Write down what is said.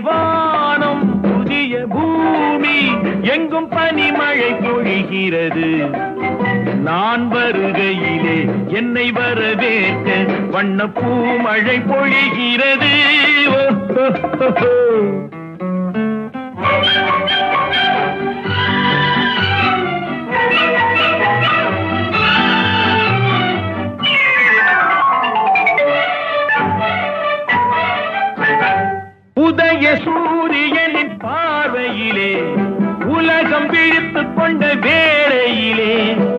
வானம் புதிய பூமி எங்கும் பனிமழை பொழிகிறது. நான் வருகையிலே என்னை வரவேற்க வண்ண பூமழை பொழிகிறது. உதய சூரியனின் பார்வையிலே உலகம் விழித்துக் கொண்ட